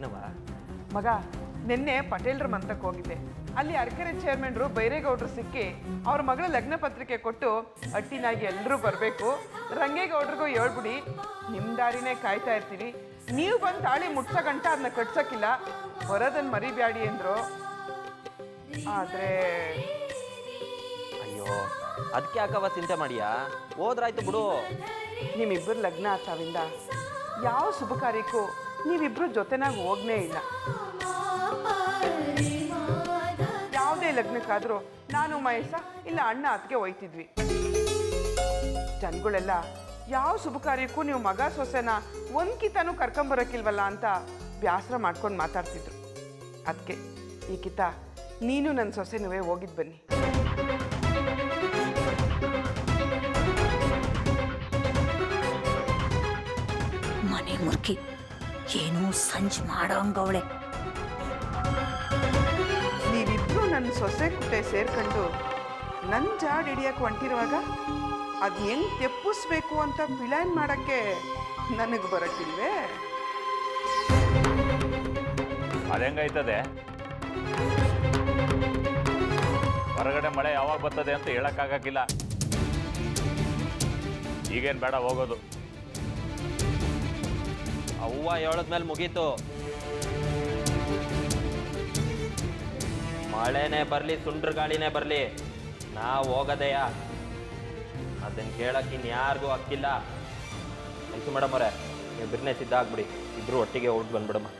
ಏನವ ಮಗ ನಿನ್ನೆ ಪಟೇಲ್ರ ಮಂತ್ರಕ್ಕೆ ಹೋಗಿದ್ದೆ. ಅಲ್ಲಿ ಅರಕೆರೆ ಚೇರ್ಮನ್ರು ಬೈರೇಗೌಡರು ಸಿಕ್ಕಿ ಅವ್ರ ಮಗಳ ಲಗ್ನ ಪತ್ರಿಕೆ ಕೊಟ್ಟು ಅಟ್ಟಿನಾಗಿ ಎಲ್ಲರೂ ಬರಬೇಕು, ರಂಗೇಗೌಡ್ರಿಗೂ ಹೇಳ್ಬಿಡಿ ನಿಮ್ಮ ದಾರಿನೇ ಕಾಯ್ತಾ ಇರ್ತೀವಿ, ನೀವು ಬಂದು ತಾಳಿ ಮುಟ್ಸೋ ಗಂಟ ಅದನ್ನ ಕಟ್ಸೋಕ್ಕಿಲ್ಲ, ಬರೋದನ್ನು ಮರಿಬ್ಯಾಡಿ ಅಂದರು. ಆದರೆ ಅಯ್ಯೋ ಅದಕ್ಕೆ ಯಾಕವ ಚಿಂತೆ ಮಾಡಿಯಾ, ಹೋದ್ರಾಯ್ತು ಬಿಡು. ನಿಮ್ಮಿಬ್ಬರು ಲಗ್ನ ಆತಾವಿಂದ ಯಾವ ಶುಭ ಕಾರ್ಯಕ್ಕೂ ನೀವಿಬ್ರು ಜೊತೆನಾಗಿ ಹೋಗ್ನೇ ಇಲ್ಲ. ಯಾವುದೇ ಲಗ್ನಕ್ಕಾದರೂ ನಾನು ಮಹೇಶ ಇಲ್ಲ ಅಣ್ಣ ಅದಕ್ಕೆ ಹೋಯ್ತಿದ್ವಿ. ಜನಗಳೆಲ್ಲ ಯಾವ ಶುಭ ಕಾರ್ಯಕ್ಕೂ ನೀವು ಮಗ ಸೊಸೆನ ಒಂದ್ಕಿತನೂ ಕರ್ಕೊಂಬರೋಕ್ಕಿಲ್ವಲ್ಲ ಅಂತ ಬೇಸರ ಮಾಡ್ಕೊಂಡು ಮಾತಾಡ್ತಿದ್ರು. ಅದಕ್ಕೆ ಈ ಕಿತ ನೀನು ನನ್ನ ಸೊಸೆನುವೆ ಹೋಗಿದ್ದು ಬನ್ನಿ. ಮನೆ ಮುರ್ಕಿ ಏನೋ ಸಂಜೆ ಮಾಡೋಂಗವಳೆ. ನೀವಿಬ್ರು ನನ್ನ ಸೊಸೆ ಕುಟೆ ಸೇರ್ಕೊಂಡು ನನ್ನ ಜಾಡ್ ಹಿಡಿಯಕ್ಕೆ ಹೊಂಟಿರುವಾಗ ಅದು ಹೆಂಗೆ ತೆಪ್ಪಿಸ್ಬೇಕು ಅಂತ ಪ್ಲಾನ್ ಮಾಡೋಕ್ಕೆ ನನಗೆ ಬರೋಕ್ಕಿಲ್ವೇ? ಅದೆಂಗೈತದೆ? ಹೊರಗಡೆ ಮಳೆ ಯಾವಾಗ ಬರ್ತದೆ ಅಂತ ಹೇಳಕ್ಕಾಗಕ್ಕಿಲ್ಲ. ಈಗೇನು ಬೇಡ ಹೋಗೋದು. ಅವ್ವ ಹೇಳದ್ಮೇಲೆ ಮುಗೀತು. ಮಳೆನೇ ಬರಲಿ ಸುಂಡ್ರ ಗಾಳಿನೇ ಬರಲಿ ನಾವು ಹೋಗೋದೆಯ. ಅದನ್ನ ಕೇಳಕ್ಕೆ ಇನ್ಯಾರಿಗೂ ಹಕ್ಕಿಲ್ಲ. ಆಯ್ತು ಮೇಡಮ್ ಅವರೇ, ನೀವು ಬಿರ್ನೆ ಸಿದ್ಧ ಆಗ್ಬಿಡಿ, ಇಬ್ರು ಒಟ್ಟಿಗೆ ಹೊರಟು ಬಂದ್ಬಿಡಮ್ಮ.